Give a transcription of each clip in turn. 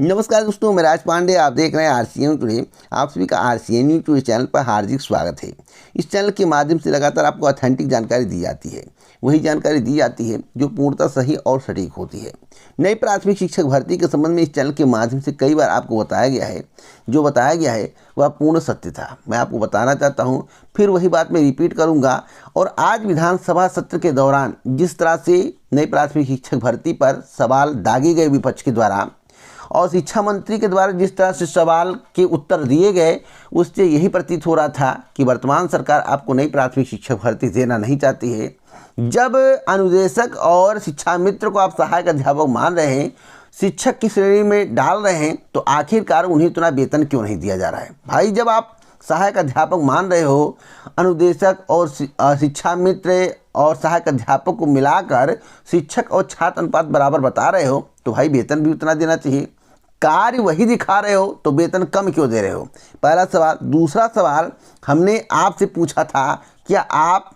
नमस्कार दोस्तों, मैं राज पांडे। आप देख रहे हैं आरसीएन टुडे। आप सभी का आरसीएन टुडे चैनल पर हार्दिक स्वागत है। इस चैनल के माध्यम से लगातार आपको ऑथेंटिक जानकारी दी जाती है। वही जानकारी दी जाती है जो पूर्णतः सही और सटीक होती है। नई प्राथमिक शिक्षक भर्ती के संबंध में इस चैनल के माध्यम से कई बार आपको बताया गया है। जो बताया गया है वह पूर्ण सत्य था। मैं आपको बताना चाहता हूँ, फिर वही बात मैं रिपीट करूँगा। और आज विधानसभा सत्र के दौरान जिस तरह से नई प्राथमिक शिक्षक भर्ती पर सवाल दागे गए विपक्ष के द्वारा और शिक्षा मंत्री के द्वारा जिस तरह से सवाल के उत्तर दिए गए, उससे यही प्रतीत हो रहा था कि वर्तमान सरकार आपको नई प्राथमिक शिक्षक भर्ती देना नहीं चाहती है। जब अनुदेशक और शिक्षा मित्र को आप सहायक अध्यापक मान रहे हैं, शिक्षक की श्रेणी में डाल रहे हैं, तो आखिरकार उन्हें इतना वेतन क्यों नहीं दिया जा रहा है? भाई, जब आप सहायक अध्यापक मान रहे हो, अनुदेशक और शिक्षा मित्र और सहायक अध्यापक को मिलाकर शिक्षक और छात्र अनुपात बराबर बता रहे हो, तो भाई वेतन भी उतना देना चाहिए। कार्य वही दिखा रहे हो तो वेतन कम क्यों दे रहे हो? पहला सवाल। दूसरा सवाल, हमने आपसे पूछा था क्या आप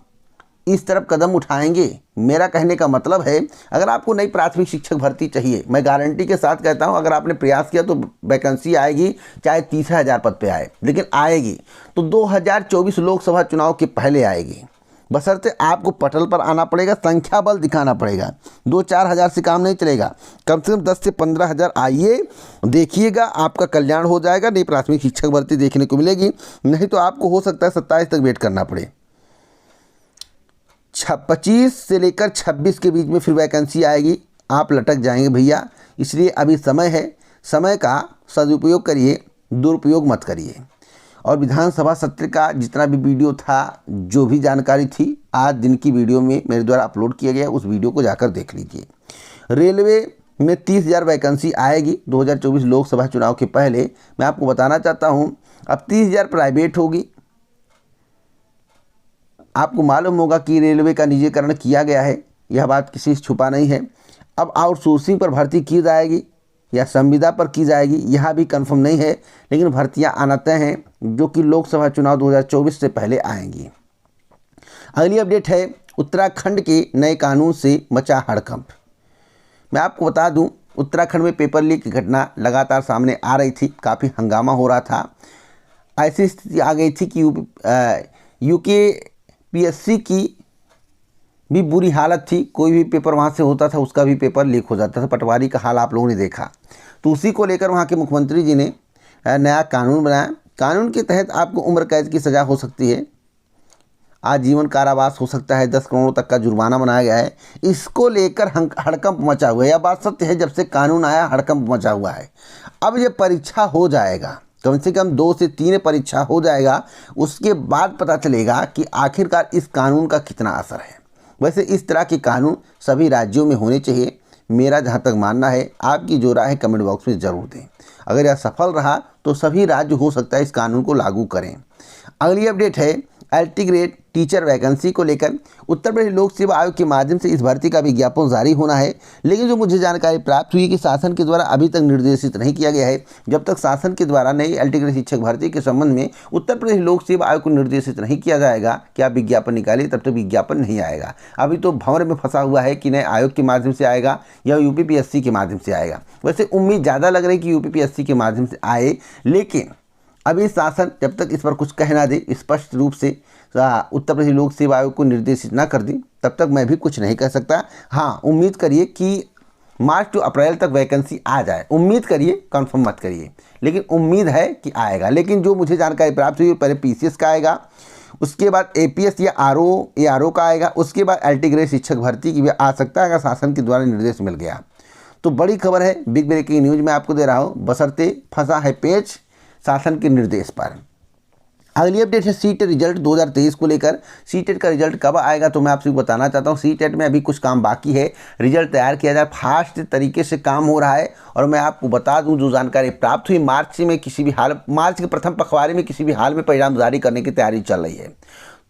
इस तरफ कदम उठाएंगे? मेरा कहने का मतलब है, अगर आपको नई प्राथमिक शिक्षक भर्ती चाहिए, मैं गारंटी के साथ कहता हूं, अगर आपने प्रयास किया तो वैकेंसी आएगी, चाहे 30,000 पद पे आए, लेकिन आएगी तो 2024 लोकसभा चुनाव के पहले आएगी। बशर्ते आपको पटल पर आना पड़ेगा, संख्या बल दिखाना पड़ेगा। 2-4 हज़ार से काम नहीं चलेगा, कम से कम 10 से 15 हज़ार आइए, देखिएगा, आपका कल्याण हो जाएगा। नई प्राथमिक शिक्षक भर्ती देखने को मिलेगी। नहीं तो आपको हो सकता है 27 तक वेट करना पड़े। 25 से लेकर 26 के बीच में फिर वैकेंसी आएगी, आप लटक जाएंगे भैया। इसलिए अभी समय है, समय का सदुपयोग करिए, दुरुपयोग मत करिए। और विधानसभा सत्र का जितना भी वीडियो था, जो भी जानकारी थी, आज दिन की वीडियो में मेरे द्वारा अपलोड किया गया, उस वीडियो को जाकर देख लीजिए। रेलवे में 30,000 वैकेंसी आएगी 2024 लोकसभा चुनाव के पहले। मैं आपको बताना चाहता हूं, अब 30,000 प्राइवेट होगी। आपको मालूम होगा कि रेलवे का निजीकरण किया गया है, यह बात किसी से छुपा नहीं है। अब आउटसोर्सिंग पर भर्ती की जाएगी या संविदा पर की जाएगी, यह भी कंफर्म नहीं है, लेकिन भर्तियां आना तय हैं, जो कि लोकसभा चुनाव 2024 से पहले आएंगी। अगली अपडेट है, उत्तराखंड के नए कानून से मचा हड़कंप। मैं आपको बता दूं, उत्तराखंड में पेपर लीक की घटना लगातार सामने आ रही थी, काफ़ी हंगामा हो रहा था। ऐसी स्थिति आ गई थी कि यूकेपीएससी की भी बुरी हालत थी। कोई भी पेपर वहाँ से होता था, उसका भी पेपर लीक हो जाता था। पटवारी का हाल आप लोगों ने देखा। तो उसी को लेकर वहाँ के मुख्यमंत्री जी ने नया कानून बनाया। कानून के तहत आपको उम्र कैद की सज़ा हो सकती है, आजीवन कारावास हो सकता है, 10 करोड़ तक का जुर्माना बनाया गया है। इसको लेकर हड़कंप मचा हुआ है। यह बात सत्य है, जब से कानून आया हड़कंप मचा हुआ है। अब ये परीक्षा हो जाएगा, कम से कम 2 से 3 परीक्षा हो जाएगा, उसके बाद पता चलेगा कि आखिरकार इस कानून का कितना असर है। वैसे इस तरह के कानून सभी राज्यों में होने चाहिए, मेरा जहाँ तक मानना है। आपकी जो राय है कमेंट बॉक्स में ज़रूर दें। अगर यह सफल रहा तो सभी राज्य हो सकता है इस कानून को लागू करें। अगली अपडेट है, एलटी ग्रेड टीचर वैकेंसी को लेकर उत्तर प्रदेश लोक सेवा आयोग के माध्यम से इस भर्ती का विज्ञापन जारी होना है। लेकिन जो मुझे जानकारी प्राप्त हुई कि शासन के द्वारा अभी तक निर्देशित नहीं किया गया है। जब तक शासन के द्वारा नई एलटी ग्रेड शिक्षक भर्ती के संबंध में उत्तर प्रदेश लोक सेवा आयोग को निर्देशित नहीं किया जाएगा कि आप विज्ञापन निकालिए, तब तक विज्ञापन नहीं आएगा। अभी तो भंवर में फंसा हुआ है कि नए आयोग के माध्यम से आएगा या यूपीपीएससी के माध्यम से आएगा। वैसे उम्मीद ज़्यादा लग रही है कि यूपीपीएससी के माध्यम से आए, लेकिन अभी शासन जब तक इस पर कुछ कह ना दे, स्पष्ट रूप से उत्तर प्रदेश लोक सेवा आयोग को निर्देशित ना कर दी, तब तक मैं भी कुछ नहीं कह सकता। हाँ, उम्मीद करिए कि मार्च टू अप्रैल तक वैकेंसी आ जाए। उम्मीद करिए, कंफर्म मत करिए, लेकिन उम्मीद है कि आएगा। लेकिन जो मुझे जानकारी प्राप्त हुई, पहले पीसीएस का आएगा, उसके बाद एपीएस या आरओ का आएगा, उसके बाद एलटी ग्रेड शिक्षक भर्ती की भी आ सकता है, अगर शासन के द्वारा निर्देश मिल गया तो। बड़ी खबर है, बिग ब्रेकिंग न्यूज़ मैं आपको दे रहा हूँ, बशर्ते फंसा है पेच शासन के निर्देश पर। अगली अपडेट है सीटेट रिजल्ट 2023 को लेकर। सीटेट का रिजल्ट कब आएगा तो मैं आपसे बताना चाहता हूँ। सीटेट में अभी कुछ काम बाकी है, रिजल्ट तैयार किया जाए, फास्ट तरीके से काम हो रहा है। और मैं आपको बता दूं, जो जानकारी प्राप्त हुई, मार्च के प्रथम पखवाड़े में किसी भी हाल में परिणाम जारी करने की तैयारी चल रही है।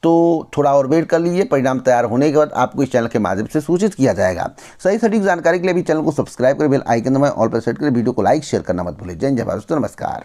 तो थोड़ा और वेट कर लीजिए, परिणाम तैयार होने के बाद आपको इस चैनल के माध्यम से सूचित किया जाएगा। सही सटीक जानकारी के लिए भी चैनल को सब्सक्राइब करें, बेल आइकन दबाएं, ऑल पर सेट करें, वीडियो को लाइक शेयर करना मत भूलिए। जय हिंद, जय भारत, नमस्कार।